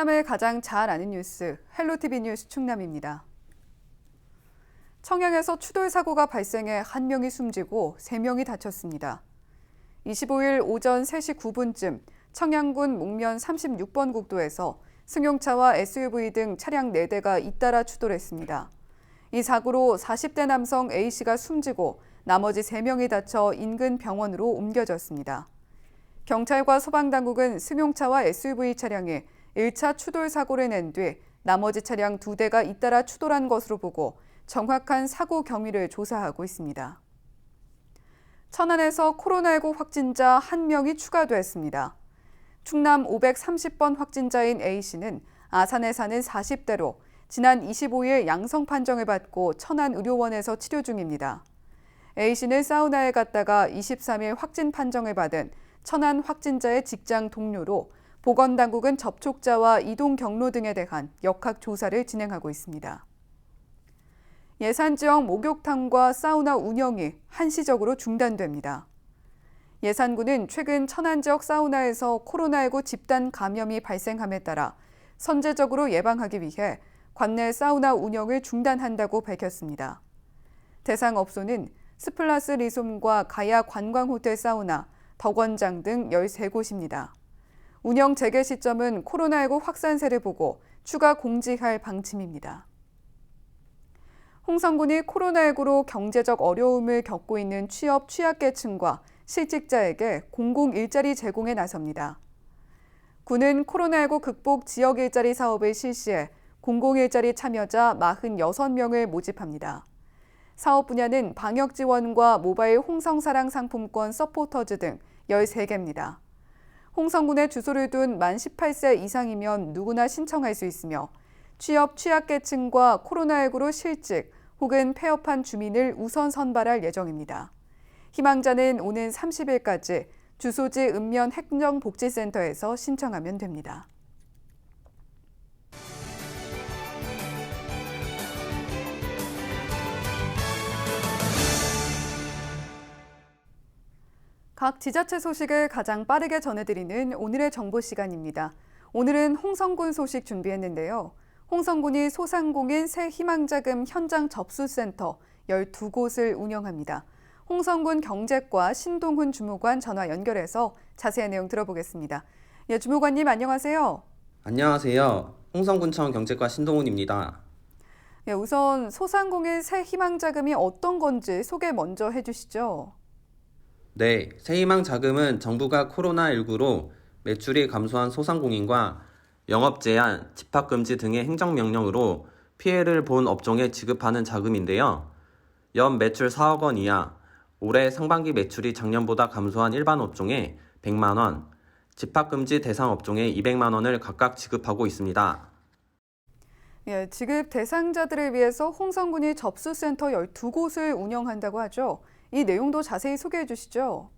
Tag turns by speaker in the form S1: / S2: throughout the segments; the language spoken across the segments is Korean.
S1: 충남을 가장 잘 아는 뉴스, 헬로티비 뉴스 충남입니다. 청양에서 추돌 사고가 발생해 1명이 숨지고 3명이 다쳤습니다. 25일 오전 3시 9분쯤 청양군 목면 36번 국도에서 승용차와 SUV 등 차량 4대가 잇따라 추돌했습니다. 이 사고로 40대 남성 A씨가 숨지고 나머지 3명이 다쳐 인근 병원으로 옮겨졌습니다. 경찰과 소방당국은 승용차와 SUV 차량에 1차 추돌 사고를 낸 뒤 나머지 차량 2대가 잇따라 추돌한 것으로 보고 정확한 사고 경위를 조사하고 있습니다. 천안에서 코로나19 확진자 1명이 추가됐습니다. 충남 530번 확진자인 A씨는 아산에 사는 40대로 지난 25일 양성 판정을 받고 천안의료원에서 치료 중입니다. A씨는 사우나에 갔다가 23일 확진 판정을 받은 천안 확진자의 직장 동료로 보건당국은 접촉자와 이동 경로 등에 대한 역학 조사를 진행하고 있습니다. 예산 지역 목욕탕과 사우나 운영이 한시적으로 중단됩니다. 예산군은 최근 천안 지역 사우나에서 코로나19 집단 감염이 발생함에 따라 선제적으로 예방하기 위해 관내 사우나 운영을 중단한다고 밝혔습니다. 대상 업소는 스플라스 리솜과 가야 관광호텔 사우나, 덕원장 등 13곳입니다. 운영 재개 시점은 코로나19 확산세를 보고 추가 공지할 방침입니다. 홍성군이 코로나19로 경제적 어려움을 겪고 있는 취업 취약계층과 실직자에게 공공 일자리 제공에 나섭니다. 군은 코로나19 극복 지역 일자리 사업을 실시해 공공 일자리 참여자 46명을 모집합니다. 사업 분야는 방역 지원과 모바일 홍성사랑 상품권 서포터즈 등 13개입니다. 홍성군에 주소를 둔 만 18세 이상이면 누구나 신청할 수 있으며 취업 취약계층과 코로나19로 실직 혹은 폐업한 주민을 우선 선발할 예정입니다. 희망자는 오는 30일까지 주소지 읍면 행정복지센터에서 신청하면 됩니다. 각 지자체 소식을 가장 빠르게 전해드리는 오늘의 정보 시간입니다. 오늘은 홍성군 소식 준비했는데요. 홍성군이 소상공인 새 희망자금 현장 접수센터 12곳을 운영합니다. 홍성군 경제과 신동훈 주무관 전화 연결해서 자세한 내용 들어보겠습니다. 예, 주무관님 안녕하세요.
S2: 안녕하세요. 홍성군청 경제과 신동훈입니다.
S1: 예, 우선 소상공인 새 희망자금이 어떤 건지 소개 먼저 해주시죠.
S2: 네, 새희망 자금은 정부가 코로나19로 매출이 감소한 소상공인과 영업 제한, 집합 금지 등의 행정명령으로 피해를 본 업종에 지급하는 자금인데요. 연 매출 4억 원 이하, 올해 상반기 매출이 작년보다 감소한 일반 업종에 100만 원, 집합 금지 대상 업종에 200만 원을 각각 지급하고 있습니다.
S1: 예, 지급 대상자들을 위해서 홍성군이 접수센터 12곳을 운영한다고 하죠. 이 내용도 자세히 소개해 주시죠.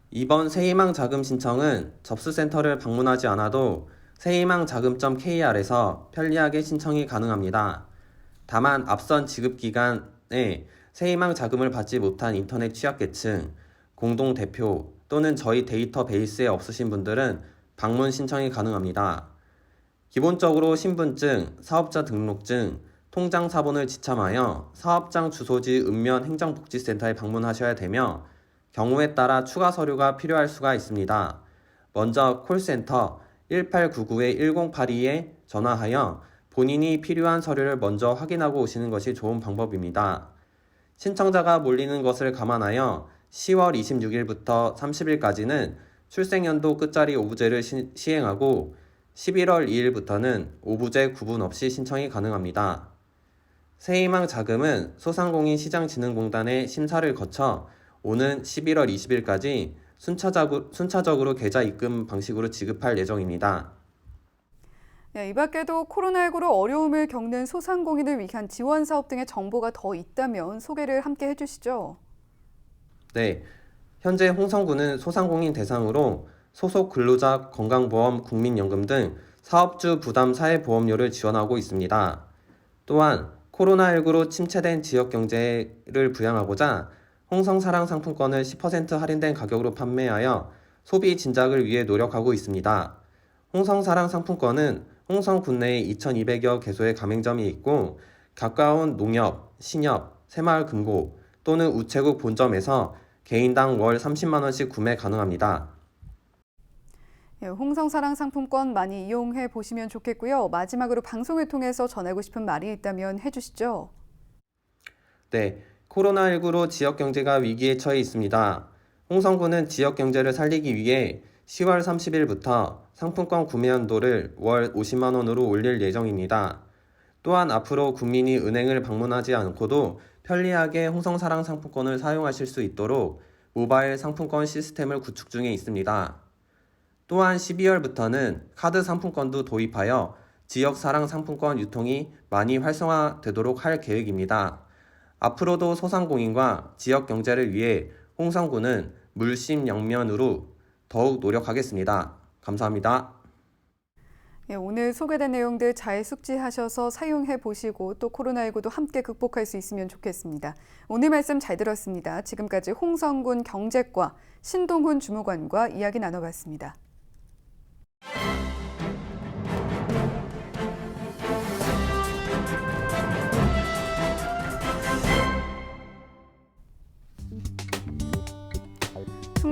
S2: 이번 새희망 자금 신청은 접수센터를 방문하지 않아도 새희망자금.kr에서 편리하게 신청이 가능합니다. 다만 앞선 지급 기간에 새희망 자금을 받지 못한 인터넷 취약계층, 공동대표 또는 저희 데이터베이스에 없으신 분들은 방문 신청이 가능합니다. 기본적으로 신분증, 사업자 등록증, 통장 사본을 지참하여 사업장 주소지 읍면 행정복지센터에 방문하셔야 되며 경우에 따라 추가 서류가 필요할 수가 있습니다. 먼저 콜센터 1899-1082에 전화하여 본인이 필요한 서류를 먼저 확인하고 오시는 것이 좋은 방법입니다. 신청자가 몰리는 것을 감안하여 10월 26일부터 30일까지는 출생연도 끝자리 오부제를 시행하고 11월 2일부터는 오부제 구분 없이 신청이 가능합니다. 새희망 자금은 소상공인 시장진흥공단의 심사를 거쳐 오는 11월 20일까지 순차적으로 계좌 입금 방식으로 지급할 예정입니다.
S1: 네, 이 밖에도 코로나19로 어려움을 겪는 소상공인을 위한 지원 사업 등의 정보가 더 있다면 소개를 함께 해주시죠.
S2: 네, 현재 홍성군은 소상공인 대상으로 소속 근로자 건강보험, 국민연금 등 사업주 부담 사회보험료를 지원하고 있습니다. 또한 코로나19로 침체된 지역 경제를 부양하고자 홍성사랑 상품권을 10% 할인된 가격으로 판매하여 소비 진작을 위해 노력하고 있습니다. 홍성사랑 상품권은 홍성 군 내에 2,200여 개소의 가맹점이 있고 가까운 농협, 신협, 새마을금고 또는 우체국 본점에서 개인당 월 30만 원씩 구매 가능합니다.
S1: 예, 홍성사랑 상품권 많이 이용해 보시면 좋겠고요. 마지막으로 방송을 통해서 전하고 싶은 말이 있다면 해주시죠.
S2: 네, 코로나19로 지역 경제가 위기에 처해 있습니다. 홍성군은 지역 경제를 살리기 위해 10월 30일부터 상품권 구매 한도를 월 50만 원으로 올릴 예정입니다. 또한 앞으로 국민이 은행을 방문하지 않고도 편리하게 홍성사랑 상품권을 사용하실 수 있도록 모바일 상품권 시스템을 구축 중에 있습니다. 또한 12월부터는 카드 상품권도 도입하여 지역사랑 상품권 유통이 많이 활성화되도록 할 계획입니다. 앞으로도 소상공인과 지역 경제를 위해 홍성군은 물심양면으로 더욱 노력하겠습니다. 감사합니다.
S1: 예, 오늘 소개된 내용들 잘 숙지하셔서 사용해 보시고 또 코로나19도 함께 극복할 수 있으면 좋겠습니다. 오늘 말씀 잘 들었습니다. 지금까지 홍성군 경제과 신동훈 주무관과 이야기 나눠봤습니다.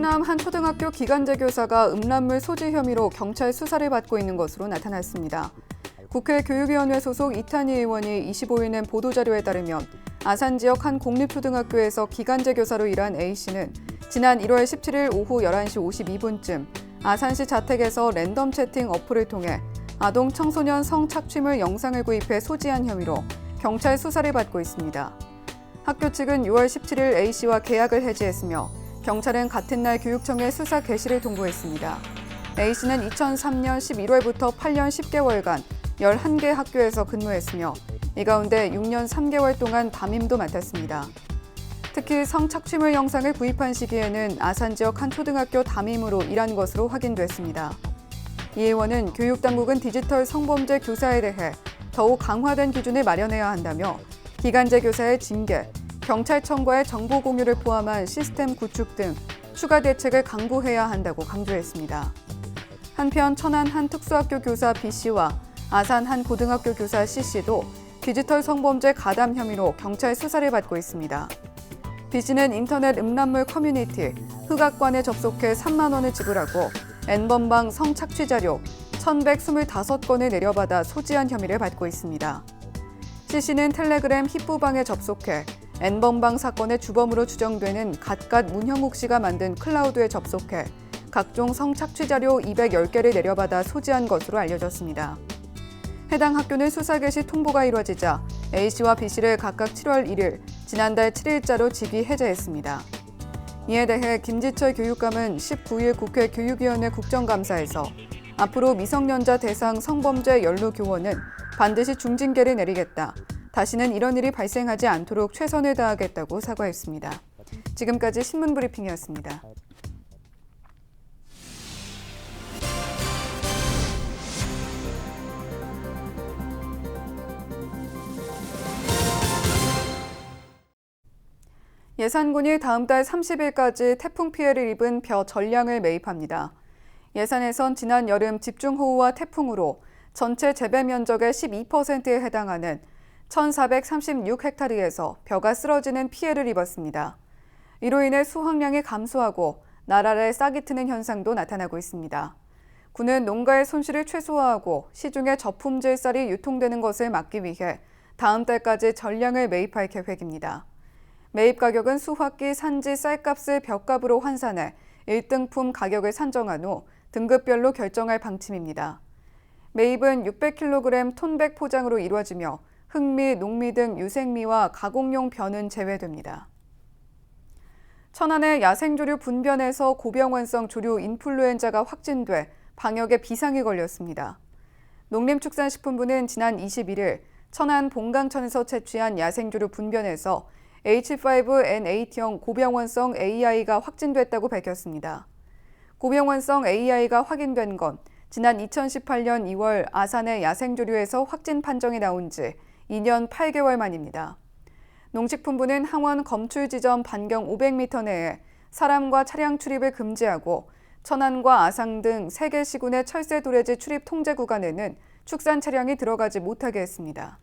S1: 충남 한 초등학교 기간제 교사가 음란물 소지 혐의로 경찰 수사를 받고 있는 것으로 나타났습니다. 국회 교육위원회 소속 이탄희 의원이 25일 낸 보도자료에 따르면 아산 지역 한 공립초등학교에서 기간제 교사로 일한 A씨는 지난 1월 17일 오후 11시 52분쯤 아산시 자택에서 랜덤 채팅 어플을 통해 아동 청소년 성착취물 영상을 구입해 소지한 혐의로 경찰 수사를 받고 있습니다. 학교 측은 6월 17일 A씨와 계약을 해지했으며 경찰은 같은 날 교육청에 수사 개시를 통보했습니다. A씨는 2003년 11월부터 8년 10개월간 11개 학교에서 근무했으며 이 가운데 6년 3개월 동안 담임도 맡았습니다. 특히 성착취물 영상을 구입한 시기에는 아산 지역 한 초등학교 담임으로 일한 것으로 확인됐습니다. 이 의원은 교육당국은 디지털 성범죄 교사에 대해 더욱 강화된 기준을 마련해야 한다며 기간제 교사의 징계, 경찰청과의 정보 공유를 포함한 시스템 구축 등 추가 대책을 강구해야 한다고 강조했습니다. 한편 천안 한 특수학교 교사 B씨와 아산 한 고등학교 교사 C씨도 디지털 성범죄 가담 혐의로 경찰 수사를 받고 있습니다. B씨는 인터넷 음란물 커뮤니티 흑악관에 접속해 3만 원을 지불하고 N번방 성착취 자료 1,125건을 내려받아 소지한 혐의를 받고 있습니다. C씨는 텔레그램 힙부방에 접속해 N번방 사건의 주범으로 추정되는 갓갓 문형욱 씨가 만든 클라우드에 접속해 각종 성착취 자료 210개를 내려받아 소지한 것으로 알려졌습니다. 해당 학교는 수사 개시 통보가 이뤄지자 A씨와 B씨를 각각 7월 1일, 지난달 7일자로 직위 해제했습니다. 이에 대해 김지철 교육감은 19일 국회 교육위원회 국정감사에서 앞으로 미성년자 대상 성범죄 연루 교원은 반드시 중징계를 내리겠다. 다시는 이런 일이 발생하지 않도록 최선을 다하겠다고 사과했습니다. 지금까지 신문브리핑이었습니다. 예산군이 다음 달 30일까지 태풍 피해를 입은 벼 전량을 매입합니다. 예산에선 지난 여름 집중호우와 태풍으로 전체 재배 면적의 12%에 해당하는 1,436헥타르에서 벼가 쓰러지는 피해를 입었습니다. 이로 인해 수확량이 감소하고 나라에 싹이 트는 현상도 나타나고 있습니다. 군은 농가의 손실을 최소화하고 시중에 저품질 쌀이 유통되는 것을 막기 위해 다음 달까지 전량을 매입할 계획입니다. 매입 가격은 수확기 산지 쌀값을 벼값으로 환산해 1등품 가격을 산정한 후 등급별로 결정할 방침입니다. 매입은 600kg 톤백 포장으로 이루어지며 흑미, 녹미 등 유생미와 가공용 벼는 제외됩니다. 천안의 야생조류 분변에서 고병원성 조류 인플루엔자가 확진돼 방역에 비상이 걸렸습니다. 농림축산식품부는 지난 21일 천안 봉강천에서 채취한 야생조류 분변에서 H5N8형 고병원성 AI가 확진됐다고 밝혔습니다. 고병원성 AI가 확인된 건 지난 2018년 2월 아산의 야생조류에서 확진 판정이 나온 지 2년 8개월 만입니다. 농식품부는 항원 검출 지점 반경 500m 내에 사람과 차량 출입을 금지하고 천안과 아상 등 3개 시군의 철새 도래지 출입 통제 구간에는 축산 차량이 들어가지 못하게 했습니다.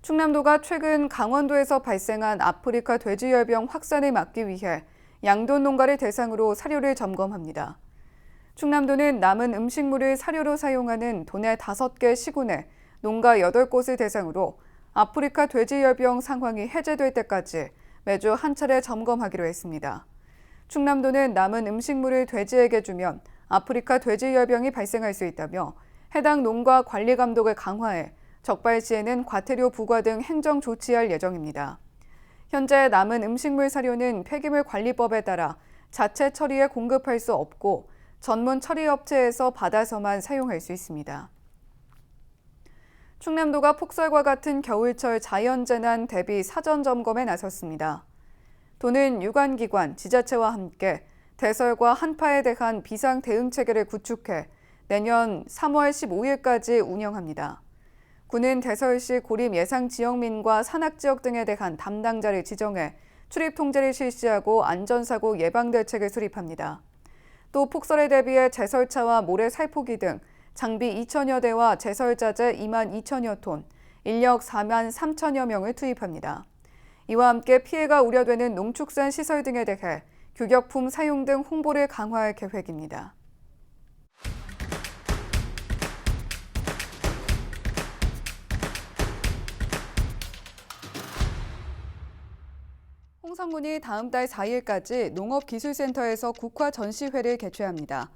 S1: 충남도가 최근 강원도에서 발생한 아프리카 돼지열병 확산을 막기 위해 양돈 농가를 대상으로 사료를 점검합니다. 충남도는 남은 음식물을 사료로 사용하는 도내 5개 시군에 농가 8곳을 대상으로 아프리카 돼지열병 상황이 해제될 때까지 매주 한 차례 점검하기로 했습니다. 충남도는 남은 음식물을 돼지에게 주면 아프리카 돼지열병이 발생할 수 있다며 해당 농가 관리 감독을 강화해 적발 시에는 과태료 부과 등 행정 조치할 예정입니다. 현재 남은 음식물 사료는 폐기물 관리법에 따라 자체 처리해 공급할 수 없고 전문 처리업체에서 받아서만 사용할 수 있습니다. 충남도가 폭설과 같은 겨울철 자연재난 대비 사전 점검에 나섰습니다. 도는 유관기관, 지자체와 함께 대설과 한파에 대한 비상 대응 체계를 구축해 내년 3월 15일까지 운영합니다. 군은 대설시 고립 예상 지역민과 산악지역 등에 대한 담당자를 지정해 출입 통제를 실시하고 안전사고 예방 대책을 수립합니다. 또 폭설에 대비해 제설차와 모래 살포기 등 장비 2천여 대와 제설자재 2만 2천여 톤, 인력 4만 3천여 명을 투입합니다. 이와 함께 피해가 우려되는 농축산 시설 등에 대해 규격품 사용 등 홍보를 강화할 계획입니다. 홍성군이 다음 달 4일까지 농업기술센터에서 국화 전시회를 개최합니다.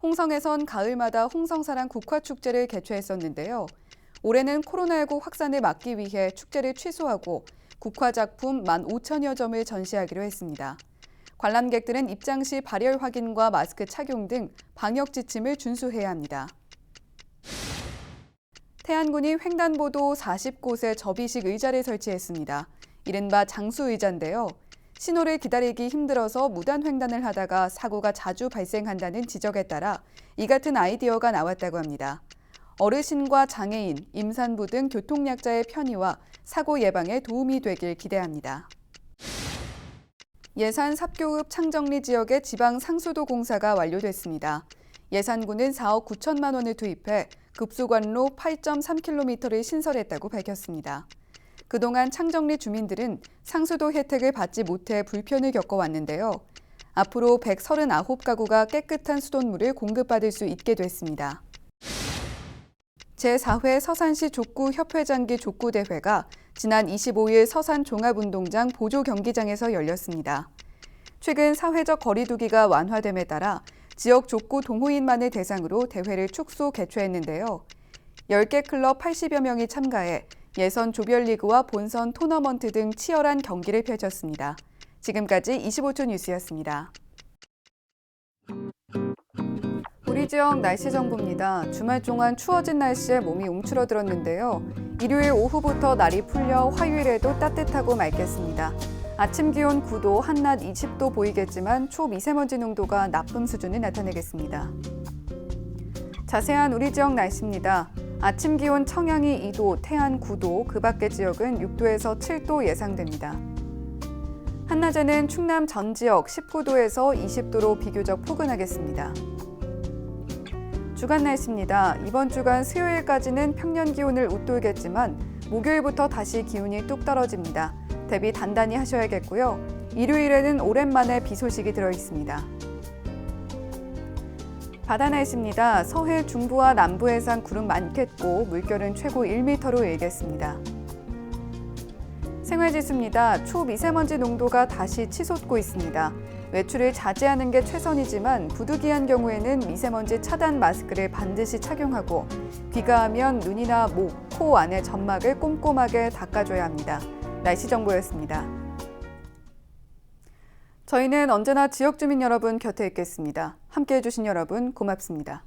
S1: 홍성에선 가을마다 홍성사랑 국화축제를 개최했었는데요. 올해는 코로나19 확산을 막기 위해 축제를 취소하고 국화 작품 15,000여 점을 전시하기로 했습니다. 관람객들은 입장 시 발열 확인과 마스크 착용 등 방역 지침을 준수해야 합니다. 태안군이 횡단보도 40곳에 접이식 의자를 설치했습니다. 이른바 장수의자인데요. 신호를 기다리기 힘들어서 무단 횡단을 하다가 사고가 자주 발생한다는 지적에 따라 이 같은 아이디어가 나왔다고 합니다. 어르신과 장애인, 임산부 등 교통약자의 편의와 사고 예방에 도움이 되길 기대합니다. 예산 삽교읍 창정리 지역의 지방 상수도 공사가 완료됐습니다. 예산군은 4억 9천만 원을 투입해 급수관로 8.3km를 신설했다고 밝혔습니다. 그동안 창정리 주민들은 상수도 혜택을 받지 못해 불편을 겪어왔는데요. 앞으로 139가구가 깨끗한 수돗물을 공급받을 수 있게 됐습니다. 제4회 서산시 족구협회장기 족구대회가 지난 25일 서산 종합운동장 보조경기장에서 열렸습니다. 최근 사회적 거리두기가 완화됨에 따라 지역 족구 동호인만을 대상으로 대회를 축소 개최했는데요. 10개 클럽 80여 명이 참가해 예선 조별리그와 본선 토너먼트 등 치열한 경기를 펼쳤습니다. 지금까지 25초 뉴스였습니다. 우리 지역 날씨 정보입니다. 주말 동안 추워진 날씨에 몸이 움츠러들었는데요. 일요일 오후부터 날이 풀려 화요일에도 따뜻하고 맑겠습니다. 아침 기온 9도, 한낮 20도 보이겠지만 초미세먼지 농도가 나쁨 수준을 나타내겠습니다. 자세한 우리 지역 날씨입니다. 아침 기온 청양이 2도, 태안 9도, 그 밖의 지역은 6도에서 7도 예상됩니다. 한낮에는 충남 전 지역 19도에서 20도로 비교적 포근하겠습니다. 주간 날씨입니다. 이번 주간 수요일까지는 평년 기온을 웃돌겠지만 목요일부터 다시 기온이 뚝 떨어집니다. 대비 단단히 하셔야겠고요. 일요일에는 오랜만에 비 소식이 들어있습니다. 바다 날씨입니다. 서해 중부와 남부 해상 구름 많겠고 물결은 최고 1m로 일겠습니다. 생활지수입니다. 초미세먼지 농도가 다시 치솟고 있습니다. 외출을 자제하는 게 최선이지만 부득이한 경우에는 미세먼지 차단 마스크를 반드시 착용하고 귀가하면 눈이나 목, 코 안의 점막을 꼼꼼하게 닦아줘야 합니다. 날씨 정보였습니다. 저희는 언제나 지역 주민 여러분 곁에 있겠습니다. 함께해 주신 여러분 고맙습니다.